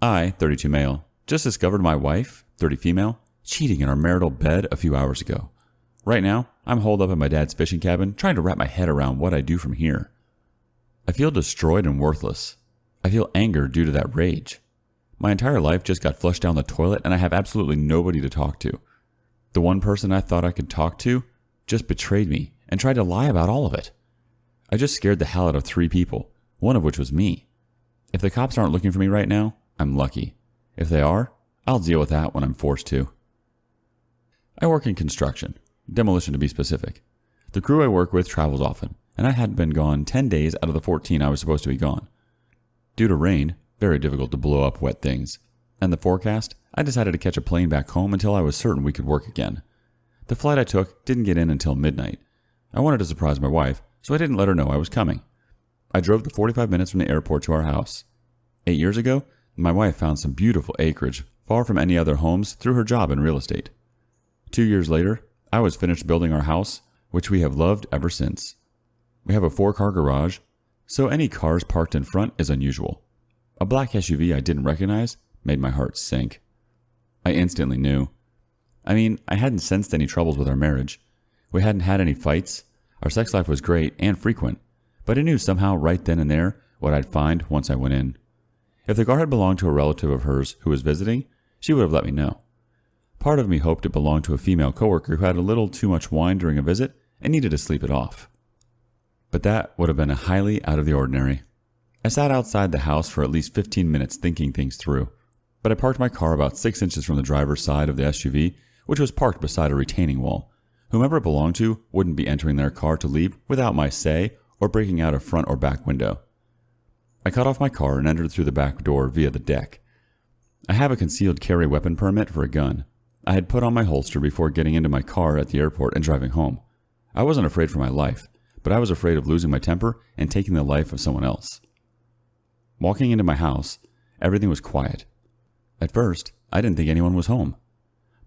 I, 32 male, just discovered my wife, 30 female, cheating in our marital bed a few hours ago. Right now, I'm holed up in my dad's fishing cabin trying to wrap my head around what I do from here. I feel destroyed and worthless. I feel anger due to that rage. My entire life just got flushed down the toilet and I have absolutely nobody to talk to. The one person I thought I could talk to just betrayed me and tried to lie about all of it. I just scared the hell out of 3 people, one of which was me. If the cops aren't looking for me right now, I'm lucky. If they are, I'll deal with that when I'm forced to. I work in construction, demolition to be specific. The crew I work with travels often, and I had been gone 10 days out of the 14 I was supposed to be gone. Due to rain, very difficult to blow up wet things, and the forecast, I decided to catch a plane back home until I was certain we could work again. The flight I took didn't get in until midnight. I wanted to surprise my wife, so I didn't let her know I was coming. I drove the 45 minutes from the airport to our house. 8 years ago, my wife found some beautiful acreage far from any other homes through her job in real estate. 2 years later, I was finished building our house, which we have loved ever since. We have a 4-car garage, so any cars parked in front is unusual. A black SUV I didn't recognize made my heart sink. I instantly knew. I hadn't sensed any troubles with our marriage. We hadn't had any fights. Our sex life was great and frequent, but I knew somehow right then and there what I'd find once I went in. If the car had belonged to a relative of hers who was visiting, she would have let me know. Part of me hoped it belonged to a female coworker who had a little too much wine during a visit and needed to sleep it off. But that would have been highly out of the ordinary. I sat outside the house for at least 15 minutes thinking things through, but I parked my car about 6 inches from the driver's side of the SUV, which was parked beside a retaining wall. Whomever it belonged to wouldn't be entering their car to leave without my say or breaking out a front or back window. I cut off my car and entered through the back door via the deck. I have a concealed carry weapon permit for a gun. I had put on my holster before getting into my car at the airport and driving home. I wasn't afraid for my life, but I was afraid of losing my temper and taking the life of someone else. Walking into my house, everything was quiet. At first, I didn't think anyone was home.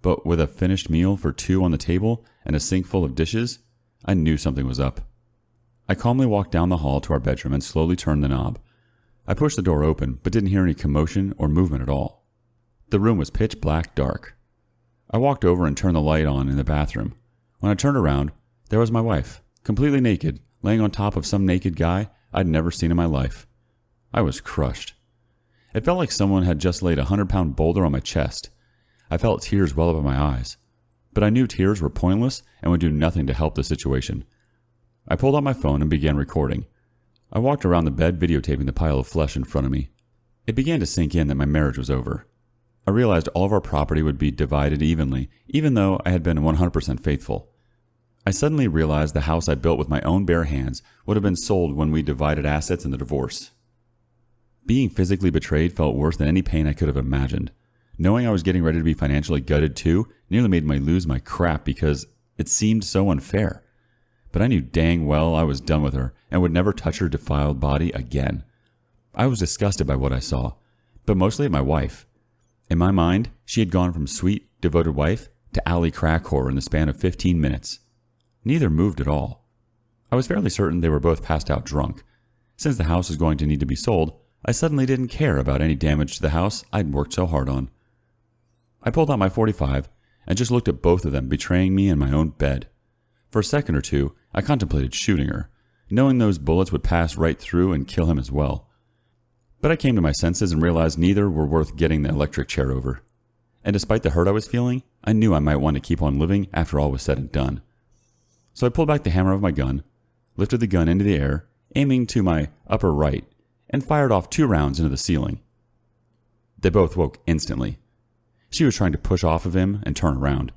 But with a finished meal for 2 on the table and a sink full of dishes, I knew something was up. I calmly walked down the hall to our bedroom and slowly turned the knob. I pushed the door open, but didn't hear any commotion or movement at all. The room was pitch black dark. I walked over and turned the light on in the bathroom. When I turned around, there was my wife, completely naked, laying on top of some naked guy I'd never seen in my life. I was crushed. It felt like someone had just laid a 100-pound boulder on my chest. I felt tears well up in my eyes, but I knew tears were pointless and would do nothing to help the situation. I pulled out my phone and began recording. I walked around the bed videotaping the pile of flesh in front of me. It began to sink in that my marriage was over. I realized all of our property would be divided evenly, even though I had been 100% faithful. I suddenly realized the house I built with my own bare hands would have been sold when we divided assets in the divorce. Being physically betrayed felt worse than any pain I could have imagined. Knowing I was getting ready to be financially gutted too nearly made me lose my crap because it seemed so unfair. But I knew dang well I was done with her and would never touch her defiled body again. I was disgusted by what I saw, but mostly at my wife. In my mind, she had gone from sweet, devoted wife to alley crack whore in the span of 15 minutes. Neither moved at all. I was fairly certain they were both passed out drunk. Since the house was going to need to be sold, I suddenly didn't care about any damage to the house I'd worked so hard on. I pulled out my .45 and just looked at both of them betraying me in my own bed. For a second or two, I contemplated shooting her, knowing those bullets would pass right through and kill him as well. But I came to my senses and realized neither were worth getting the electric chair over. And despite the hurt I was feeling, I knew I might want to keep on living after all was said and done. So I pulled back the hammer of my gun, lifted the gun into the air, aiming to my upper right, and fired off 2 rounds into the ceiling. They both woke instantly. She was trying to push off of him and turn around.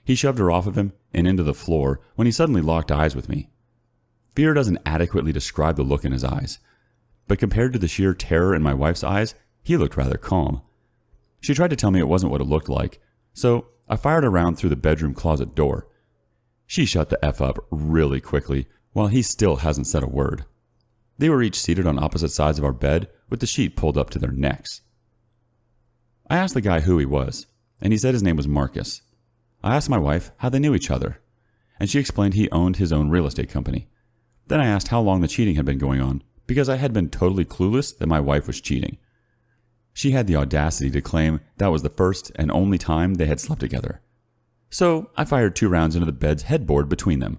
He shoved her off of him and into the floor when he suddenly locked eyes with me. Fear doesn't adequately describe the look in his eyes, but compared to the sheer terror in my wife's eyes, he looked rather calm. She tried to tell me it wasn't what it looked like, so I fired a round through the bedroom closet door. She shut the F up really quickly, while he still hasn't said a word. They were each seated on opposite sides of our bed with the sheet pulled up to their necks. I asked the guy who he was, and he said his name was Marcus. I asked my wife how they knew each other, and she explained he owned his own real estate company. Then I asked how long the cheating had been going on, because I had been totally clueless that my wife was cheating. She had the audacity to claim that was the first and only time they had slept together. So I fired 2 rounds into the bed's headboard between them.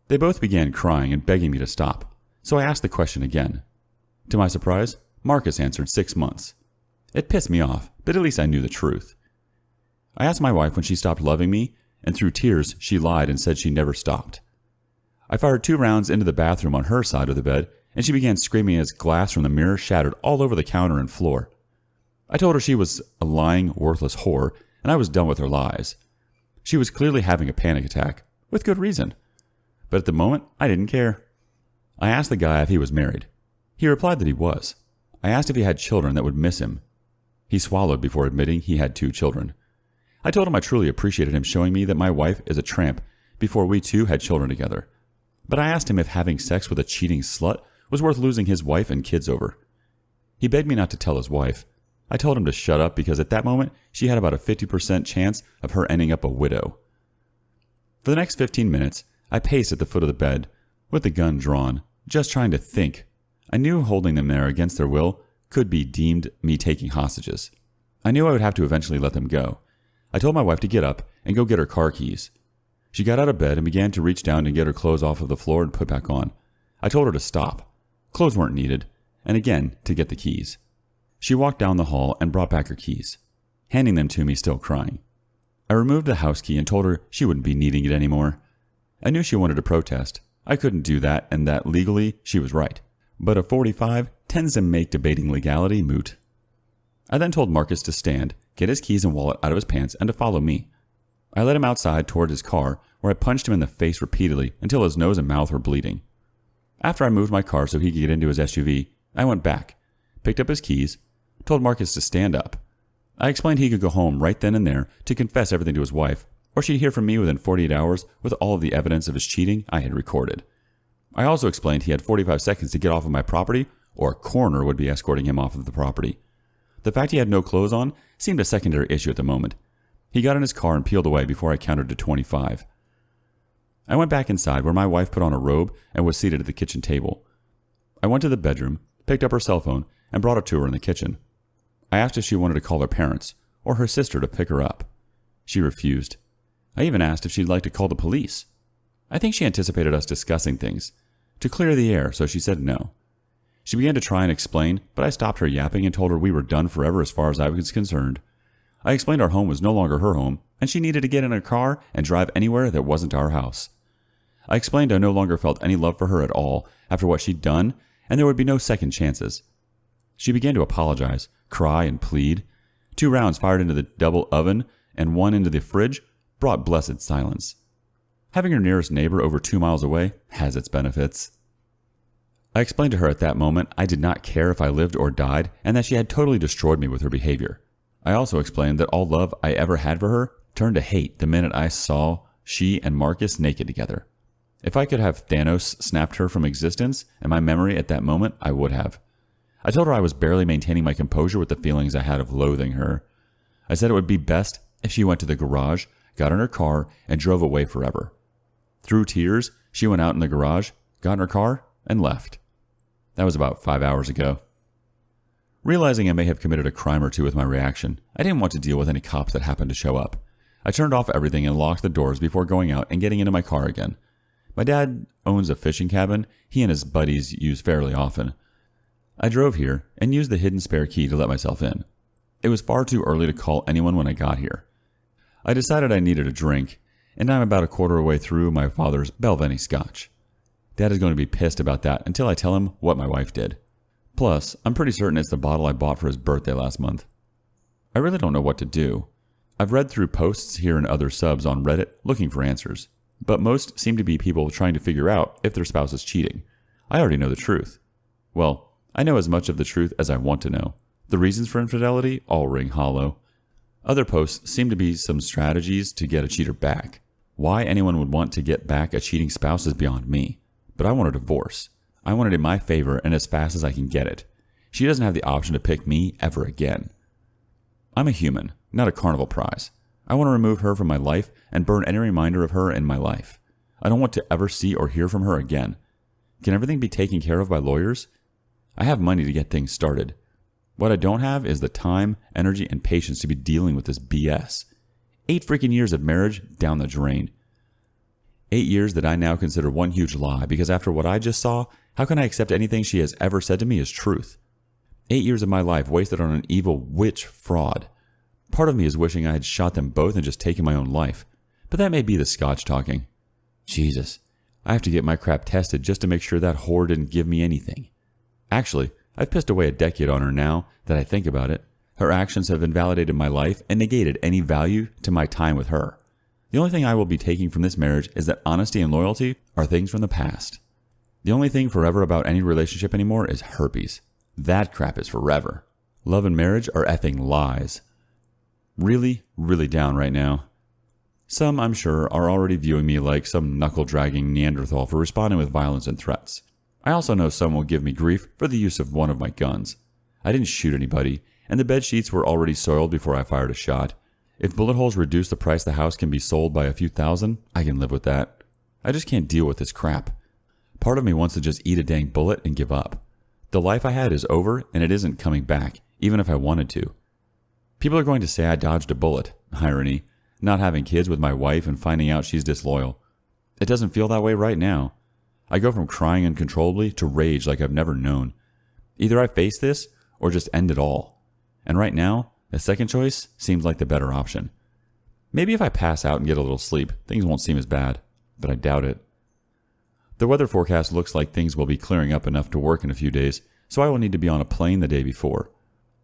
They both began crying and begging me to stop, so I asked the question again. To my surprise, Marcus answered 6 months. It pissed me off, but at least I knew the truth. I asked my wife when she stopped loving me, and through tears she lied and said she never stopped. I fired 2 rounds into the bathroom on her side of the bed, and she began screaming as glass from the mirror shattered all over the counter and floor. I told her she was a lying, worthless whore, and I was done with her lies. She was clearly having a panic attack, with good reason. But at the moment, I didn't care. I asked the guy if he was married. He replied that he was. I asked if he had children that would miss him. He swallowed before admitting he had 2 children. I told him I truly appreciated him showing me that my wife is a tramp before we 2 had children together. But I asked him if having sex with a cheating slut was worth losing his wife and kids over. He begged me not to tell his wife. I told him to shut up because at that moment she had about a 50% chance of her ending up a widow. For the next 15 minutes, I paced at the foot of the bed, with the gun drawn, just trying to think. I knew holding them there against their will could be deemed me taking hostages. I knew I would have to eventually let them go. I told my wife to get up and go get her car keys. She got out of bed and began to reach down and get her clothes off of the floor and put back on. I told her to stop. Clothes weren't needed, and again, to get the keys. She walked down the hall and brought back her keys, handing them to me still crying. I removed the house key and told her she wouldn't be needing it anymore. I knew she wanted to protest. I couldn't do that, and that legally she was right. But a 45 tends to make debating legality moot. I then told Marcus to stand, get his keys and wallet out of his pants, and to follow me. I led him outside toward his car, where I punched him in the face repeatedly until his nose and mouth were bleeding. After I moved my car so he could get into his SUV, I went back, picked up his keys, told Marcus to stand up. I explained he could go home right then and there to confess everything to his wife, or she'd hear from me within 48 hours with all of the evidence of his cheating I had recorded. I also explained he had 45 seconds to get off of my property, or a coroner would be escorting him off of the property. The fact he had no clothes on seemed a secondary issue at the moment. He got in his car and peeled away before I counted to 25. I went back inside where my wife put on a robe and was seated at the kitchen table. I went to the bedroom, picked up her cell phone, and brought it to her in the kitchen. I asked if she wanted to call her parents or her sister to pick her up. She refused. I even asked if she'd like to call the police. I think she anticipated us discussing things, to clear the air, so she said no. She began to try and explain, but I stopped her yapping and told her we were done forever as far as I was concerned. I explained our home was no longer her home, and she needed to get in a car and drive anywhere that wasn't our house. I explained I no longer felt any love for her at all after what she'd done, and there would be no second chances. She began to apologize, cry, and plead. 2 rounds fired into the double oven and 1 into the fridge brought blessed silence. Having her nearest neighbor over 2 miles away has its benefits. I explained to her at that moment I did not care if I lived or died, and that she had totally destroyed me with her behavior. I also explained that all love I ever had for her turned to hate the minute I saw she and Marcus naked together. If I could have Thanos snapped her from existence and my memory at that moment, I would have. I told her I was barely maintaining my composure with the feelings I had of loathing her. I said it would be best if she went to the garage, got in her car, and drove away forever. Through tears, she went out in the garage, got in her car, and left. That was about 5 hours ago. Realizing I may have committed a crime or 2 with my reaction, I didn't want to deal with any cops that happened to show up. I turned off everything and locked the doors before going out and getting into my car again. My dad owns a fishing cabin he and his buddies use fairly often. I drove here and used the hidden spare key to let myself in. It was far too early to call anyone when I got here. I decided I needed a drink, and I'm about a quarter of a way through my father's Belvenny scotch. Dad is going to be pissed about that until I tell him what my wife did. Plus, I'm pretty certain it's the bottle I bought for his birthday last month. I really don't know what to do. I've read through posts here and other subs on Reddit looking for answers, but most seem to be people trying to figure out if their spouse is cheating. I already know the truth. Well, I know as much of the truth as I want to know. The reasons for infidelity all ring hollow. Other posts seem to be some strategies to get a cheater back. Why anyone would want to get back a cheating spouse is beyond me. But I want a divorce. I want it in my favor and as fast as I can get it. She doesn't have the option to pick me ever again. I'm a human, not a carnival prize. I want to remove her from my life and burn any reminder of her in my life. I don't want to ever see or hear from her again. Can everything be taken care of by lawyers? I have money to get things started. What I don't have is the time, energy, and patience to be dealing with this BS. 8 freaking years of marriage down the drain. 8 years that I now consider one huge lie, because after what I just saw, how can I accept anything she has ever said to me as truth? 8 years of my life wasted on an evil witch fraud. Part of me is wishing I had shot them both and just taken my own life. But that may be the Scotch talking. Jesus, I have to get my crap tested just to make sure that whore didn't give me anything. Actually, I've pissed away a decade on her now that I think about it. Her actions have invalidated my life and negated any value to my time with her. The only thing I will be taking from this marriage is that honesty and loyalty are things from the past. The only thing forever about any relationship anymore is herpes. That crap is forever. Love and marriage are effing lies. Really, really down right now. Some, I'm sure, are already viewing me like some knuckle-dragging Neanderthal for responding with violence and threats. I also know some will give me grief for the use of one of my guns. I didn't shoot anybody, and the bed sheets were already soiled before I fired a shot. If bullet holes reduce the price the house can be sold by a few thousand, I can live with that. I just can't deal with this crap. Part of me wants to just eat a dang bullet and give up. The life I had is over, and it isn't coming back, even if I wanted to. People are going to say I dodged a bullet. Irony. Not having kids with my wife and finding out she's disloyal. It doesn't feel that way right now. I go from crying uncontrollably to rage like I've never known. Either I face this or just end it all. And right now, the second choice seems like the better option. Maybe if I pass out and get a little sleep, things won't seem as bad, but I doubt it. The weather forecast looks like things will be clearing up enough to work in a few days, so I will need to be on a plane the day before.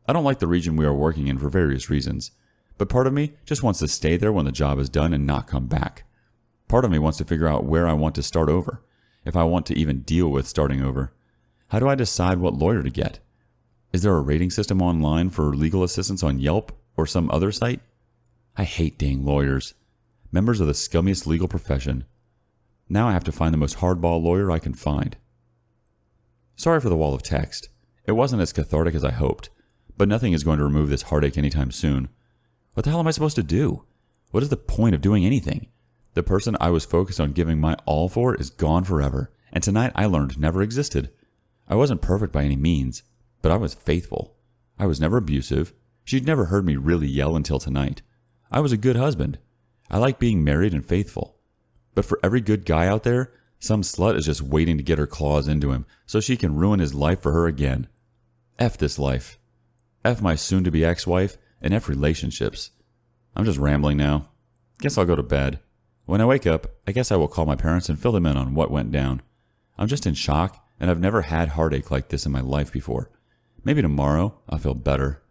I don't like the region we are working in for various reasons, but part of me just wants to stay there when the job is done and not come back. Part of me wants to figure out where I want to start over, if I want to even deal with starting over. How do I decide what lawyer to get? Is there a rating system online for legal assistance on Yelp or some other site? I hate dang lawyers. Members of the scummiest legal profession. Now I have to find the most hardball lawyer I can find. Sorry for the wall of text. It wasn't as cathartic as I hoped, but nothing is going to remove this heartache anytime soon. What the hell am I supposed to do? What is the point of doing anything? The person I was focused on giving my all for is gone forever, and tonight I learned never existed. I wasn't perfect by any means, but I was faithful. I was never abusive. She'd never heard me really yell until tonight. I was a good husband. I like being married and faithful. But for every good guy out there, some slut is just waiting to get her claws into him so she can ruin his life for her again. F this life. F my soon-to-be ex-wife, and F relationships. I'm just rambling now. Guess I'll go to bed. When I wake up, I guess I will call my parents and fill them in on what went down. I'm just in shock, and I've never had heartache like this in my life before. Maybe tomorrow I'll feel better.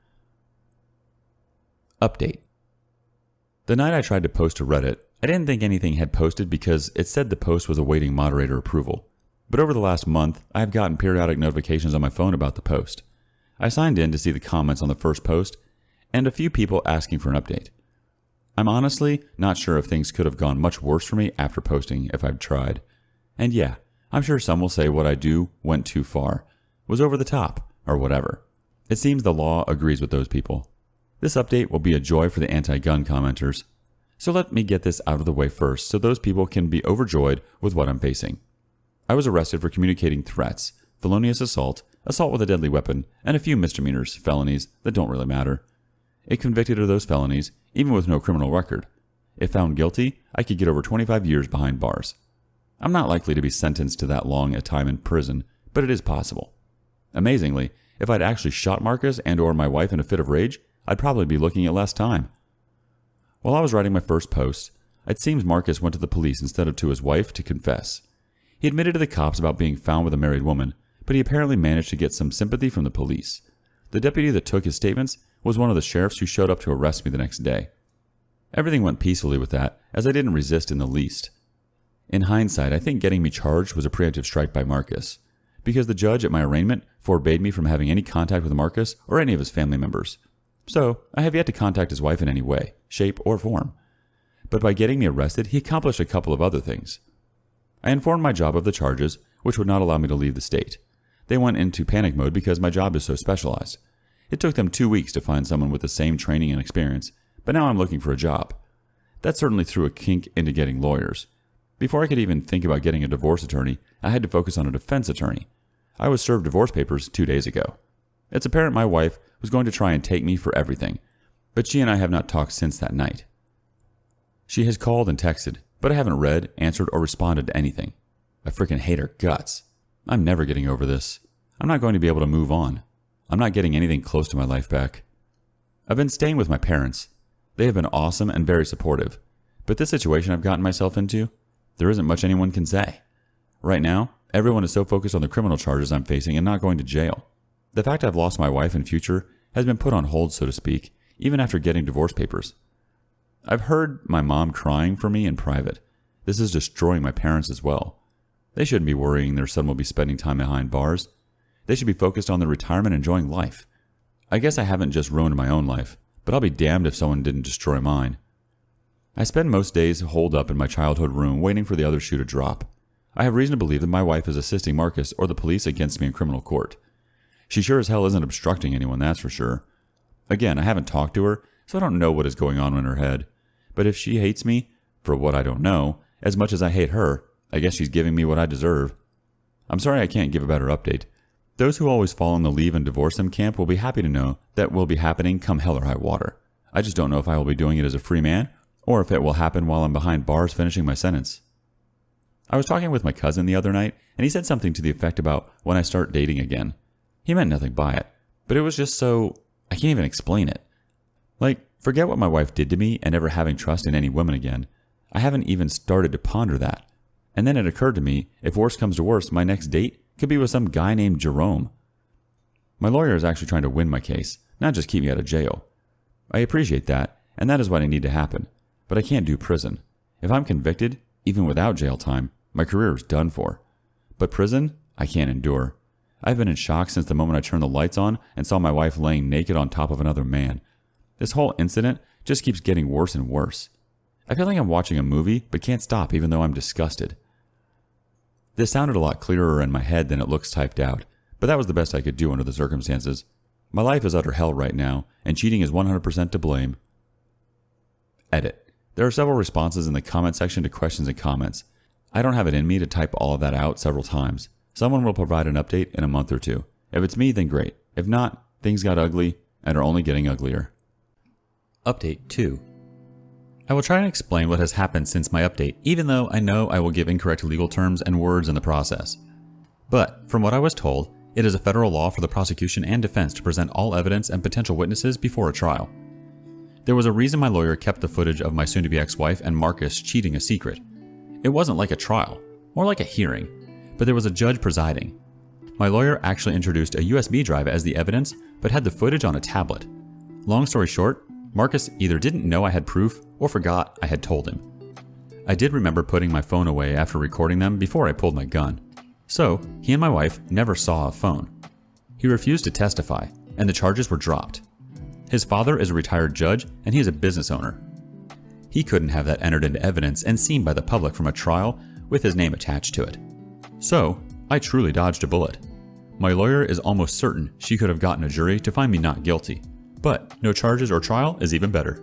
Update. The night I tried to post to Reddit, I didn't think anything had posted because it said the post was awaiting moderator approval. But over the last month, I have gotten periodic notifications on my phone about the post. I signed in to see the comments on the first post, and a few people asking for an update. I'm honestly not sure if things could have gone much worse for me after posting if I've tried. And yeah, I'm sure some will say what I do went too far, was over the top, or whatever. It seems the law agrees with those people. This update will be a joy for the anti-gun commenters. So let me get this out of the way first so those people can be overjoyed with what I'm facing. I was arrested for communicating threats, felonious assault, assault with a deadly weapon, and a few misdemeanors, felonies that don't really matter. If convicted of those felonies, even with no criminal record, if found guilty, I could get over 25 years behind bars. I'm not likely to be sentenced to that long a time in prison, but it is possible. Amazingly, if I'd actually shot Marcus and or my wife in a fit of rage, I'd probably be looking at less time. While I was writing my first post, it seems Marcus went to the police instead of to his wife to confess. He admitted to the cops about being found with a married woman, but he apparently managed to get some sympathy from the police. The deputy that took his statements was one of the sheriffs who showed up to arrest me the next day. Everything went peacefully with that, as I didn't resist in the least. In hindsight, I think getting me charged was a preemptive strike by Marcus, because the judge at my arraignment forbade me from having any contact with Marcus or any of his family members. So, I have yet to contact his wife in any way, shape, or form. But by getting me arrested, he accomplished a couple of other things. I informed my job of the charges, which would not allow me to leave the state. They went into panic mode because my job is so specialized. It took them 2 weeks to find someone with the same training and experience, but now I'm looking for a job. That certainly threw a kink into getting lawyers. Before I could even think about getting a divorce attorney, I had to focus on a defense attorney. I was served divorce papers 2 days ago. It's apparent my wife was going to try and take me for everything, but she and I have not talked since that night. She has called and texted, but I haven't read, answered, or responded to anything. I freaking hate her guts. I'm never getting over this. I'm not going to be able to move on. I'm not getting anything close to my life back. I've been staying with my parents. They have been awesome and very supportive. But this situation I've gotten myself into, there isn't much anyone can say. Right now, everyone is so focused on the criminal charges I'm facing and not going to jail. The fact I've lost my wife and future has been put on hold, so to speak, even after getting divorce papers. I've heard my mom crying for me in private. This is destroying my parents as well. They shouldn't be worrying their son will be spending time behind bars. They should be focused on their retirement and enjoying life. I guess I haven't just ruined my own life, but I'll be damned if someone didn't destroy mine. I spend most days holed up in my childhood room waiting for the other shoe to drop. I have reason to believe that my wife is assisting Marcus or the police against me in criminal court. She sure as hell isn't obstructing anyone, that's for sure. Again, I haven't talked to her, so I don't know what is going on in her head. But if she hates me, for what I don't know, as much as I hate her, I guess she's giving me what I deserve. I'm sorry I can't give a better update. Those who always fall in the leave and divorce them camp will be happy to know that will be happening come hell or high water. I just don't know if I will be doing it as a free man, or if it will happen while I'm behind bars finishing my sentence. I was talking with my cousin the other night, and he said something to the effect about when I start dating again. He meant nothing by it, but it was just so... I can't even explain it. Like, forget what my wife did to me and never having trust in any woman again. I haven't even started to ponder that. And then it occurred to me, if worse comes to worse, my next date could be with some guy named Jerome. My lawyer is actually trying to win my case, not just keep me out of jail. I appreciate that, and that is what I need to happen. But I can't do prison. If I'm convicted, even without jail time, my career is done for. But prison, I can't endure. I've been in shock since the moment I turned the lights on and saw my wife laying naked on top of another man. This whole incident just keeps getting worse and worse. I feel like I'm watching a movie, but can't stop even though I'm disgusted. This sounded a lot clearer in my head than it looks typed out, but that was the best I could do under the circumstances. My life is utter hell right now, and cheating is 100% to blame. Edit. There are several responses in the comment section to questions and comments. I don't have it in me to type all of that out several times. Someone will provide an update in a month or two. If it's me, then great. If not, things got ugly and are only getting uglier. Update 2. I will try and explain what has happened since my update, even though I know I will give incorrect legal terms and words in the process. But, from what I was told, it is a federal law for the prosecution and defense to present all evidence and potential witnesses before a trial. There was a reason my lawyer kept the footage of my soon-to-be ex-wife and Marcus cheating a secret. It wasn't like a trial, more like a hearing, but there was a judge presiding. My lawyer actually introduced a USB drive as the evidence, but had the footage on a tablet. Long story short, Marcus either didn't know I had proof or forgot I had told him. I did remember putting my phone away after recording them before I pulled my gun. So, he and my wife never saw a phone. He refused to testify, and the charges were dropped. His father is a retired judge, and he is a business owner. He couldn't have that entered into evidence and seen by the public from a trial with his name attached to it. So, I truly dodged a bullet. My lawyer is almost certain she could have gotten a jury to find me not guilty, but no charges or trial is even better.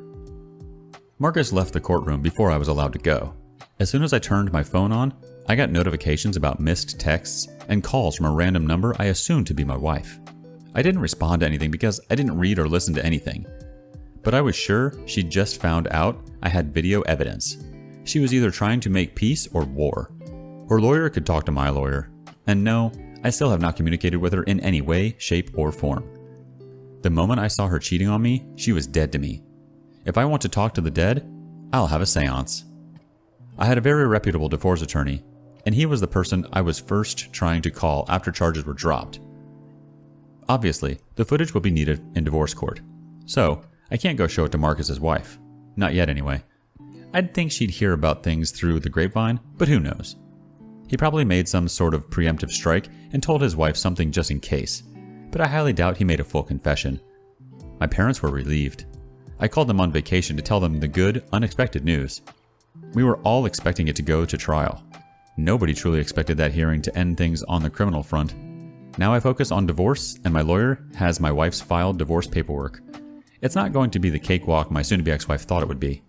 Marcus left the courtroom before I was allowed to go. As soon as I turned my phone on, I got notifications about missed texts and calls from a random number I assumed to be my wife. I didn't respond to anything because I didn't read or listen to anything. But I was sure she'd just found out I had video evidence. She was either trying to make peace or war. Her lawyer could talk to my lawyer. And no, I still have not communicated with her in any way, shape, or form. The moment I saw her cheating on me, she was dead to me. If I want to talk to the dead, I'll have a seance. I had a very reputable divorce attorney, and he was the person I was first trying to call after charges were dropped. Obviously, the footage will be needed in divorce court, so I can't go show it to Marcus's wife. Not yet, anyway. I'd think she'd hear about things through the grapevine, but who knows? He probably made some sort of preemptive strike and told his wife something just in case, but I highly doubt he made a full confession. My parents were relieved. I called them on vacation to tell them the good, unexpected news. We were all expecting it to go to trial. Nobody truly expected that hearing to end things on the criminal front. Now I focus on divorce, and my lawyer has my wife's filed divorce paperwork. It's not going to be the cakewalk my soon-to-be ex-wife thought it would be.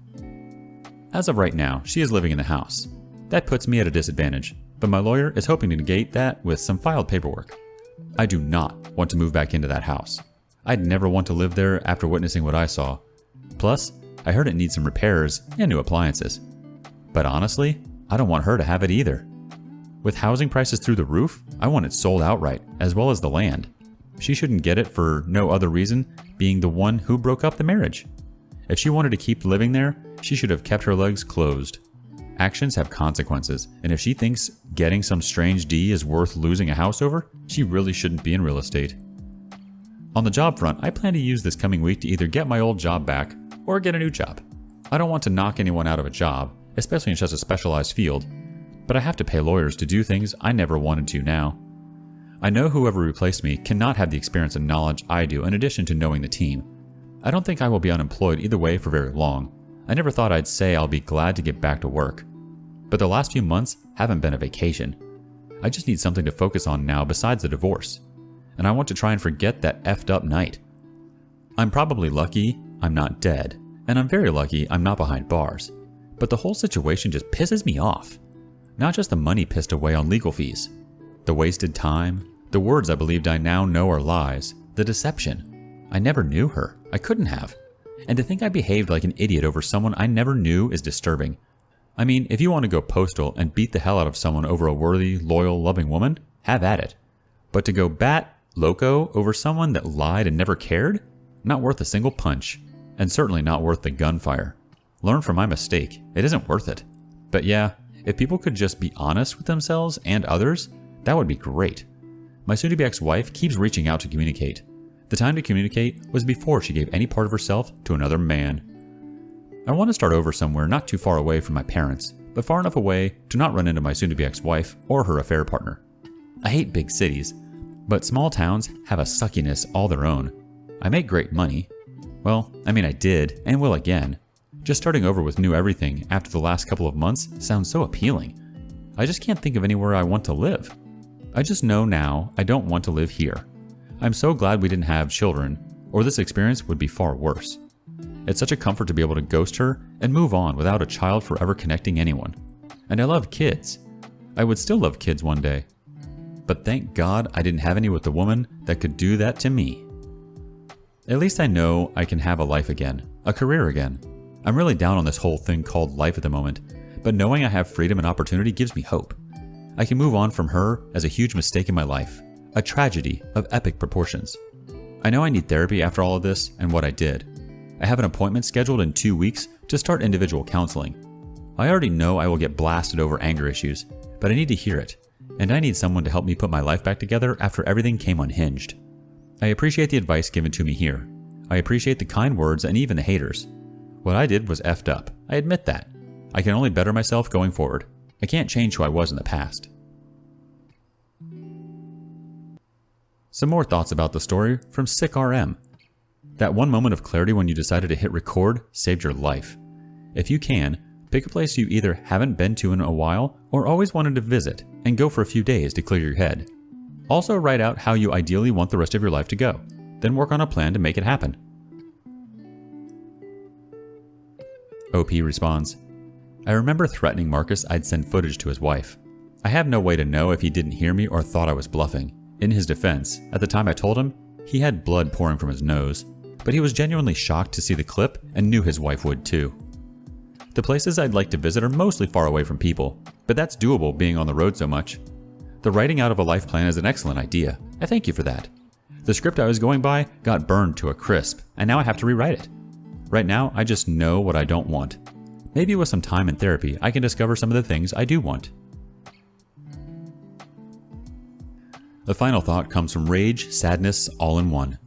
As of right now, she is living in the house. That puts me at a disadvantage, but my lawyer is hoping to negate that with some filed paperwork. I do not want to move back into that house. I'd never want to live there after witnessing what I saw. Plus, I heard it needs some repairs and new appliances. But honestly, I don't want her to have it either. With housing prices through the roof, I want it sold outright, as well as the land. She shouldn't get it for no other reason being the one who broke up the marriage. If she wanted to keep living there, she should have kept her legs closed. Actions have consequences, and if she thinks getting some strange D is worth losing a house over, she really shouldn't be in real estate. On the job front, I plan to use this coming week to either get my old job back or get a new job. I don't want to knock anyone out of a job, especially in such a specialized field, but I have to pay lawyers to do things I never wanted to now. I know whoever replaced me cannot have the experience and knowledge I do in addition to knowing the team. I don't think I will be unemployed either way for very long. I never thought I'd say I'll be glad to get back to work. But the last few months haven't been a vacation. I just need something to focus on now besides the divorce. And I want to try and forget that effed up night. I'm probably lucky I'm not dead, and I'm very lucky I'm not behind bars. But the whole situation just pisses me off. Not just the money pissed away on legal fees. The wasted time, the words I believed I now know are lies, the deception. I never knew her. I couldn't have. And to think I behaved like an idiot over someone I never knew is disturbing. I mean, if you want to go postal and beat the hell out of someone over a worthy, loyal, loving woman, have at it. But to go bat loco over someone that lied and never cared? Not worth a single punch. And certainly not worth the gunfire. Learn from my mistake. It isn't worth it. But yeah, if people could just be honest with themselves and others, that would be great. My soon-to-be ex-wife keeps reaching out to communicate. The time to communicate was before she gave any part of herself to another man. I want to start over somewhere not too far away from my parents, but far enough away to not run into my soon-to-be ex-wife or her affair partner. I hate big cities, but small towns have a suckiness all their own. I make great money. Well, I mean I did, and will again. Just starting over with new everything after the last couple of months sounds so appealing. I just can't think of anywhere I want to live. I just know now I don't want to live here. I'm so glad we didn't have children, or this experience would be far worse. It's such a comfort to be able to ghost her and move on without a child forever connecting anyone. And I love kids. I would still love kids one day. But thank God I didn't have any with the woman that could do that to me. At least I know I can have a life again, a career again. I'm really down on this whole thing called life at the moment, but knowing I have freedom and opportunity gives me hope. I can move on from her as a huge mistake in my life, a tragedy of epic proportions. I know I need therapy after all of this and what I did. I have an appointment scheduled in 2 weeks to start individual counseling. I already know I will get blasted over anger issues, but I need to hear it, and I need someone to help me put my life back together after everything came unhinged. I appreciate the advice given to me here. I appreciate the kind words and even the haters. What I did was effed up. I admit that. I can only better myself going forward. I can't change who I was in the past. Some more thoughts about the story from Sick RM. That one moment of clarity when you decided to hit record saved your life. If you can, pick a place you either haven't been to in a while or always wanted to visit and go for a few days to clear your head. Also write out how you ideally want the rest of your life to go. Then work on a plan to make it happen. OP responds, I remember threatening Marcus I'd send footage to his wife. I have no way to know if he didn't hear me or thought I was bluffing. In his defense, at the time I told him, he had blood pouring from his nose, but he was genuinely shocked to see the clip and knew his wife would too. The places I'd like to visit are mostly far away from people, but that's doable being on the road so much. The writing out of a life plan is an excellent idea. I thank you for that. The script I was going by got burned to a crisp, and now I have to rewrite it. Right now, I just know what I don't want. Maybe with some time and therapy, I can discover some of the things I do want. The final thought comes from rage, sadness, all in one.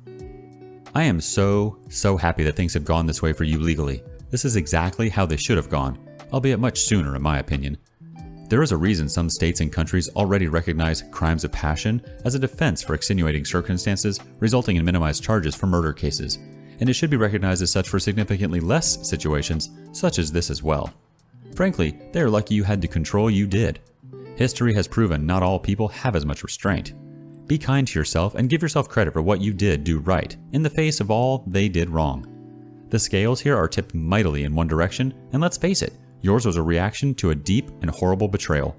I am so happy that things have gone this way for you legally. This is exactly how they should have gone, albeit much sooner in my opinion. There is a reason some states and countries already recognize crimes of passion as a defense for extenuating circumstances resulting in minimized charges for murder cases, and it should be recognized as such for significantly less situations such as this as well. Frankly, they are lucky you had the control you did. History has proven not all people have as much restraint. Be kind to yourself and give yourself credit for what you did do right in the face of all they did wrong. The scales here are tipped mightily in one direction, and let's face it, yours was a reaction to a deep and horrible betrayal.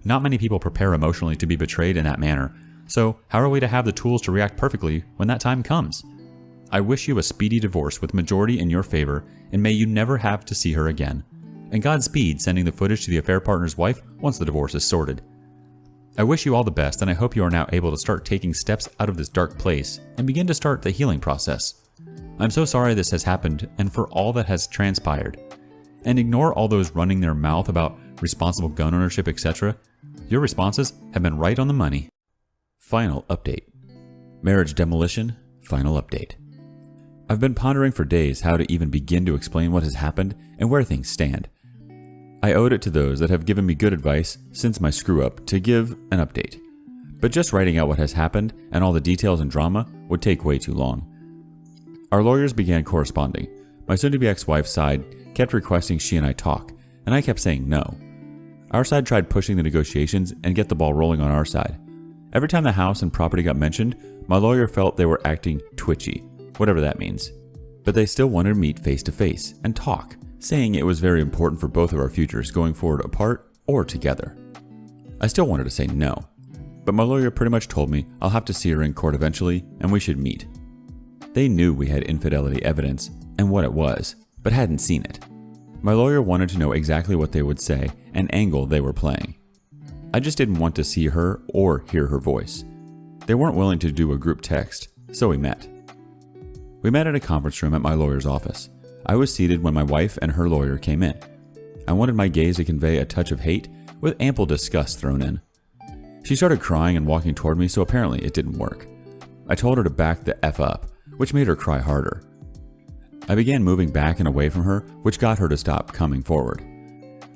Not many people prepare emotionally to be betrayed in that manner, So how are we to have the tools to react perfectly when that time comes? I wish you a speedy divorce with majority in your favor, and may you never have to see her again. And Godspeed sending the footage to the affair partner's wife once the divorce is sorted. I wish you all the best, and I hope you are now able to start taking steps out of this dark place and begin to start the healing process. I'm so sorry this has happened and for all that has transpired. And ignore all those running their mouth about responsible gun ownership, etc. Your responses have been right on the money. Final update. Marriage demolition, final update. I've been pondering for days how to even begin to explain what has happened and where things stand. I owed it to those that have given me good advice since my screw-up to give an update. But just writing out what has happened and all the details and drama would take way too long. Our lawyers began corresponding. My soon-to-be ex-wife's side kept requesting she and I talk, and I kept saying no. Our side tried pushing the negotiations and get the ball rolling on our side. Every time the house and property got mentioned, my lawyer felt they were acting twitchy, whatever that means. But they still wanted to meet face-to-face and talk, saying it was very important for both of our futures going forward apart or together. I still wanted to say no, but my lawyer pretty much told me I'll have to see her in court eventually and we should meet. They knew we had infidelity evidence and what it was, but hadn't seen it. My lawyer wanted to know exactly what they would say and angle they were playing. I just didn't want to see her or hear her voice. They weren't willing to do a group text, so we met. We met at a conference room at my lawyer's office. I was seated when my wife and her lawyer came in. I wanted my gaze to convey a touch of hate with ample disgust thrown in. She started crying and walking toward me, so apparently it didn't work. I told her to back the F up, which made her cry harder. I began moving back and away from her, which got her to stop coming forward.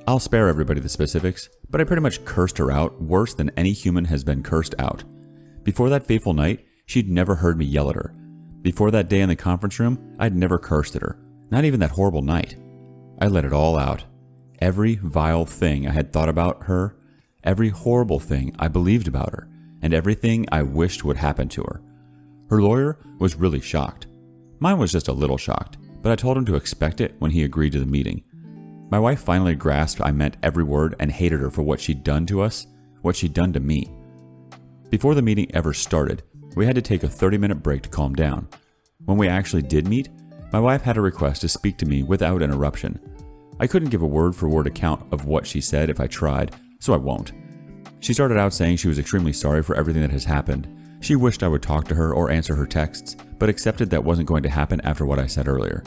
I'll spare everybody the specifics, but I pretty much cursed her out worse than any human has been cursed out. Before that fateful night, she'd never heard me yell at her. Before that day in the conference room, I'd never cursed at her. Not even that horrible night. I let it all out. Every vile thing I had thought about her, every horrible thing I believed about her, and everything I wished would happen to her. Her lawyer was really shocked. Mine was just a little shocked, but I told him to expect it when he agreed to the meeting. My wife finally grasped I meant every word and hated her for what she'd done to us, what she'd done to me. Before the meeting ever started, we had to take a 30-minute break to calm down. When we actually did meet, my wife had a request to speak to me without interruption. I couldn't give a word-for-word account of what she said if I tried, so I won't. She started out saying she was extremely sorry for everything that has happened. She wished I would talk to her or answer her texts, but accepted that wasn't going to happen after what I said earlier.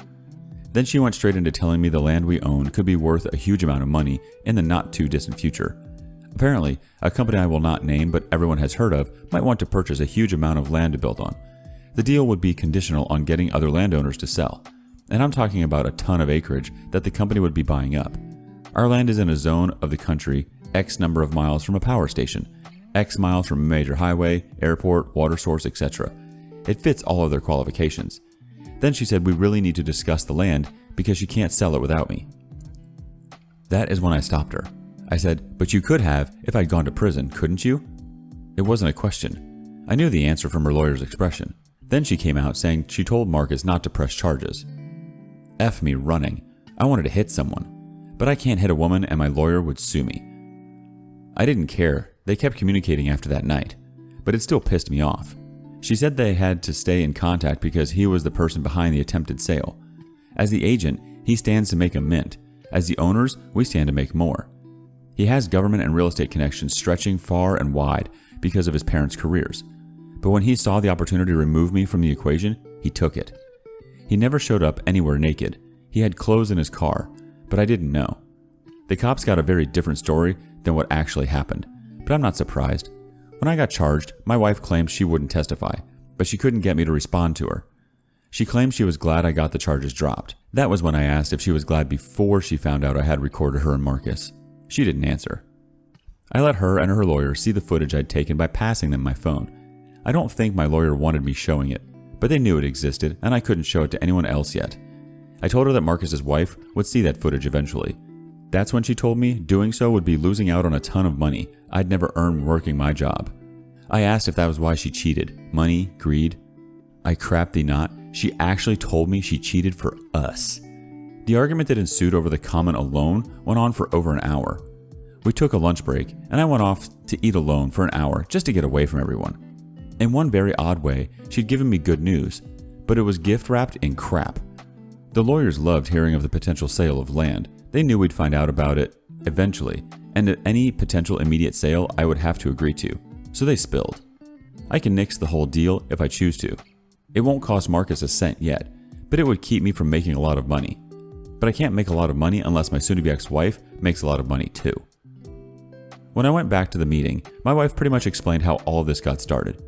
Then she went straight into telling me the land we owned could be worth a huge amount of money in the not-too-distant future. Apparently, a company I will not name but everyone has heard of might want to purchase a huge amount of land to build on. The deal would be conditional on getting other landowners to sell. And I'm talking about a ton of acreage that the company would be buying up. Our land is in a zone of the country X number of miles from a power station, X miles from a major highway, airport, water source, etc. It fits all of their qualifications. Then she said we really need to discuss the land because she can't sell it without me. That is when I stopped her. I said, but you could have if I'd gone to prison, couldn't you? It wasn't a question. I knew the answer from her lawyer's expression. Then she came out saying she told Marcus not to press charges. F me running. I wanted to hit someone. But I can't hit a woman and my lawyer would sue me. I didn't care. They kept communicating after that night. But it still pissed me off. She said they had to stay in contact because he was the person behind the attempted sale. As the agent, he stands to make a mint. As the owners, we stand to make more. He has government and real estate connections stretching far and wide because of his parents' careers. But when he saw the opportunity to remove me from the equation, he took it. He never showed up anywhere naked. He had clothes in his car, but I didn't know. The cops got a very different story than what actually happened, but I'm not surprised. When I got charged, my wife claimed she wouldn't testify, but she couldn't get me to respond to her. She claimed she was glad I got the charges dropped. That was when I asked if she was glad before she found out I had recorded her and Marcus. She didn't answer. I let her and her lawyer see the footage I'd taken by passing them my phone. I don't think my lawyer wanted me showing it, but they knew it existed and I couldn't show it to anyone else yet. I told her that Marcus's wife would see that footage eventually. That's when she told me doing so would be losing out on a ton of money I'd never earned working my job. I asked if that was why she cheated. Money? Greed? I crap thee not. She actually told me she cheated for us. The argument that ensued over the comment alone went on for over an hour. We took a lunch break and I went off to eat alone for an hour just to get away from everyone. In one very odd way, she'd given me good news, but it was gift-wrapped in crap. The lawyers loved hearing of the potential sale of land. They knew we'd find out about it eventually, and at any potential immediate sale I would have to agree to, so they spilled. I can nix the whole deal if I choose to. It won't cost Marcus a cent yet, but it would keep me from making a lot of money. But I can't make a lot of money unless my soon-to-be ex-wife makes a lot of money too. When I went back to the meeting, my wife pretty much explained how all this got started.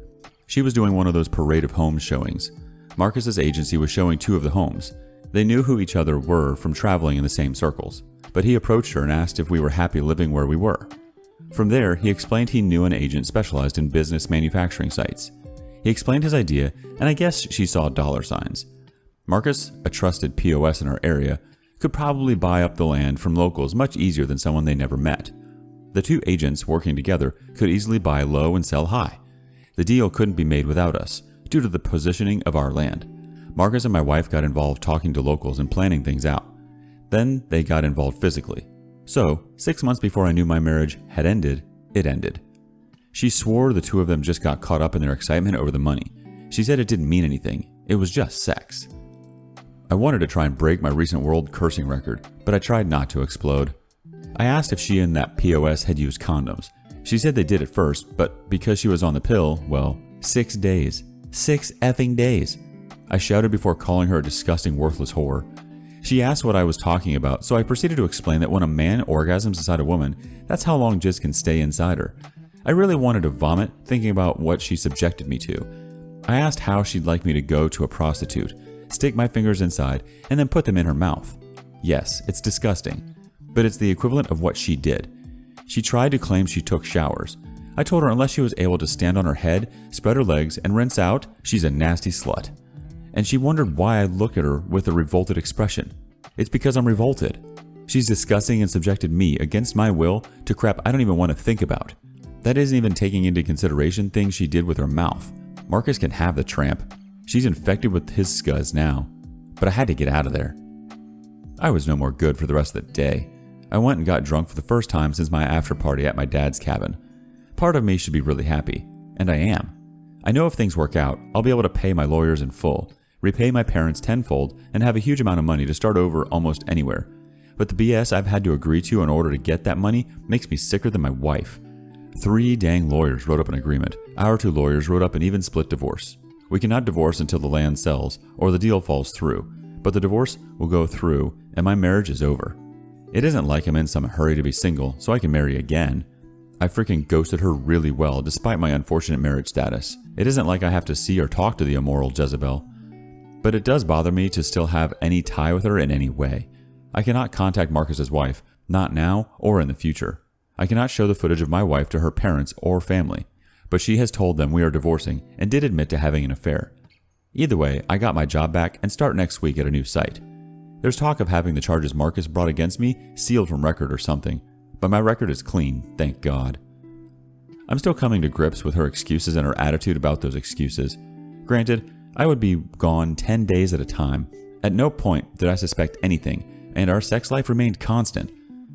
She was doing one of those parade of homes showings. Marcus's agency was showing 2 of the homes. They knew who each other were from traveling in the same circles, but he approached her and asked if we were happy living where we were. From there, he explained he knew an agent specialized in business manufacturing sites. He explained his idea, and I guess she saw dollar signs. Marcus, a trusted POS in our area, could probably buy up the land from locals much easier than someone they never met. The 2 agents working together could easily buy low and sell high. The deal couldn't be made without us, due to the positioning of our land. Marcus and my wife got involved talking to locals and planning things out. Then they got involved physically. So, 6 months before I knew my marriage had ended, it ended. She swore the 2 of them just got caught up in their excitement over the money. She said it didn't mean anything, it was just sex. I wanted to try and break my recent world cursing record, but I tried not to explode. I asked if she and that POS had used condoms. She said they did at first, but because she was on the pill, well, 6 days. 6 effing days. I shouted before calling her a disgusting, worthless whore. She asked what I was talking about, so I proceeded to explain that when a man orgasms inside a woman, that's how long jizz can stay inside her. I really wanted to vomit, thinking about what she subjected me to. I asked how she'd like me to go to a prostitute, stick my fingers inside, and then put them in her mouth. Yes, it's disgusting, but it's the equivalent of what she did. She tried to claim she took showers. I told her unless she was able to stand on her head, spread her legs, and rinse out, she's a nasty slut. And she wondered why I look at her with a revolted expression. It's because I'm revolted. She's disgusting and subjected me, against my will, to crap I don't even want to think about. That isn't even taking into consideration things she did with her mouth. Marcus can have the tramp. She's infected with his scuzz now. But I had to get out of there. I was no more good for the rest of the day. I went and got drunk for the first time since my after party at my dad's cabin. Part of me should be really happy, and I am. I know if things work out, I'll be able to pay my lawyers in full, repay my parents tenfold, and have a huge amount of money to start over almost anywhere. But the BS I've had to agree to in order to get that money makes me sicker than my wife. 3 dang lawyers wrote up an agreement. Our 2 lawyers wrote up an even split divorce. We cannot divorce until the land sells, or the deal falls through. But the divorce will go through, and my marriage is over. It isn't like I'm in some hurry to be single, so I can marry again. I freaking ghosted her really well, despite my unfortunate marriage status. It isn't like I have to see or talk to the immoral Jezebel. But it does bother me to still have any tie with her in any way. I cannot contact Marcus's wife, not now or in the future. I cannot show the footage of my wife to her parents or family, but she has told them we are divorcing and did admit to having an affair. Either way, I got my job back and start next week at a new site. There's talk of having the charges Marcus brought against me sealed from record or something, but my record is clean, thank God. I'm still coming to grips with her excuses and her attitude about those excuses. Granted, I would be gone 10 days at a time. At no point did I suspect anything, and our sex life remained constant.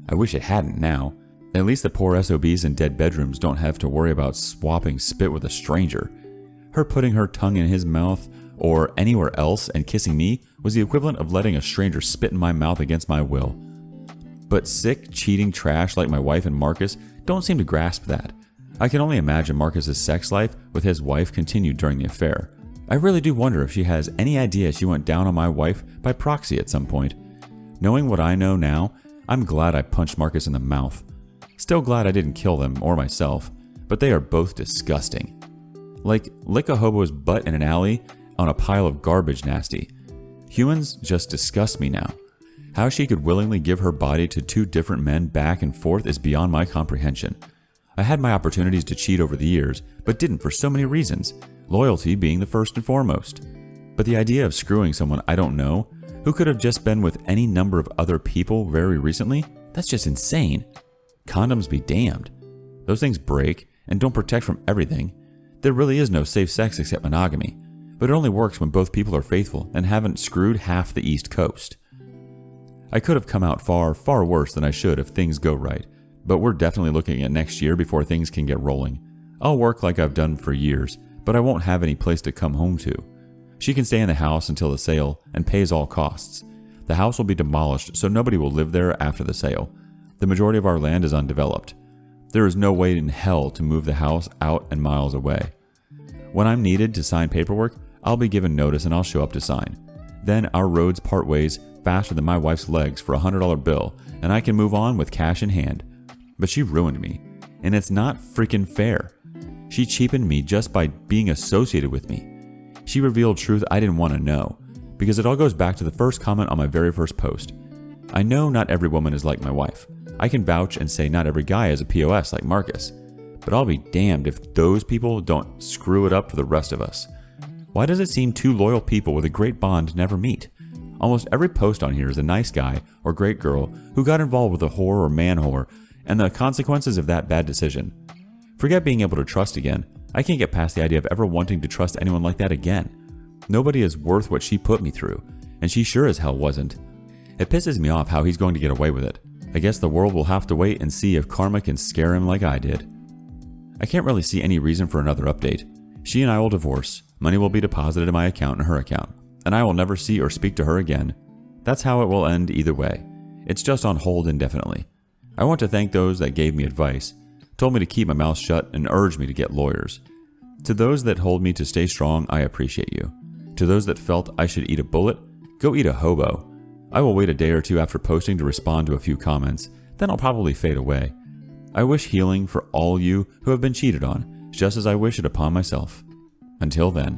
I wish it hadn't now. At least the poor SOBs in dead bedrooms don't have to worry about swapping spit with a stranger. Her putting her tongue in his mouth or anywhere else and kissing me was the equivalent of letting a stranger spit in my mouth against my will. But sick, cheating trash like my wife and Marcus don't seem to grasp that. I can only imagine Marcus's sex life with his wife continued during the affair. I really do wonder if she has any idea she went down on my wife by proxy at some point. Knowing what I know now, I'm glad I punched Marcus in the mouth. Still glad I didn't kill them or myself, but they are both disgusting. Like lick a hobo's butt in an alley on a pile of garbage nasty. Humans just disgust me now. How she could willingly give her body to 2 different men back and forth is beyond my comprehension. I had my opportunities to cheat over the years, but didn't for so many reasons, loyalty being the first and foremost. But the idea of screwing someone I don't know, who could have just been with any number of other people very recently, that's just insane. Condoms be damned. Those things break and don't protect from everything. There really is no safe sex except monogamy, but it only works when both people are faithful and haven't screwed half the East Coast. I could have come out far, far worse than I should if things go right, but we're definitely looking at next year before things can get rolling. I'll work like I've done for years, but I won't have any place to come home to. She can stay in the house until the sale and pays all costs. The house will be demolished, so nobody will live there after the sale. The majority of our land is undeveloped. There is no way in hell to move the house out and miles away. When I'm needed to sign paperwork, I'll be given notice and I'll show up to sign. Then our roads part ways faster than my wife's legs for a $100 bill, and I can move on with cash in hand. But she ruined me, and it's not freaking fair. She cheapened me just by being associated with me. She revealed truth I didn't want to know, because it all goes back to the first comment on my very first post. I know not every woman is like my wife. I can vouch and say not every guy is a POS like Marcus. But I'll be damned if those people don't screw it up for the rest of us. Why does it seem two loyal people with a great bond never meet? Almost every post on here is a nice guy or great girl who got involved with a whore or man whore, and the consequences of that bad decision. Forget being able to trust again. I can't get past the idea of ever wanting to trust anyone like that again. Nobody is worth what she put me through, and she sure as hell wasn't. It pisses me off how he's going to get away with it. I guess the world will have to wait and see if karma can scare him like I did. I can't really see any reason for another update. She and I will divorce, money will be deposited in my account and her account, and I will never see or speak to her again. That's how it will end either way. It's just on hold indefinitely. I want to thank those that gave me advice, told me to keep my mouth shut, and urged me to get lawyers. To those that hold me to stay strong, I appreciate you. To those that felt I should eat a bullet, go eat a hobo. I will wait a day or two after posting to respond to a few comments, then I'll probably fade away. I wish healing for all you who have been cheated on, just as I wish it upon myself. Until then,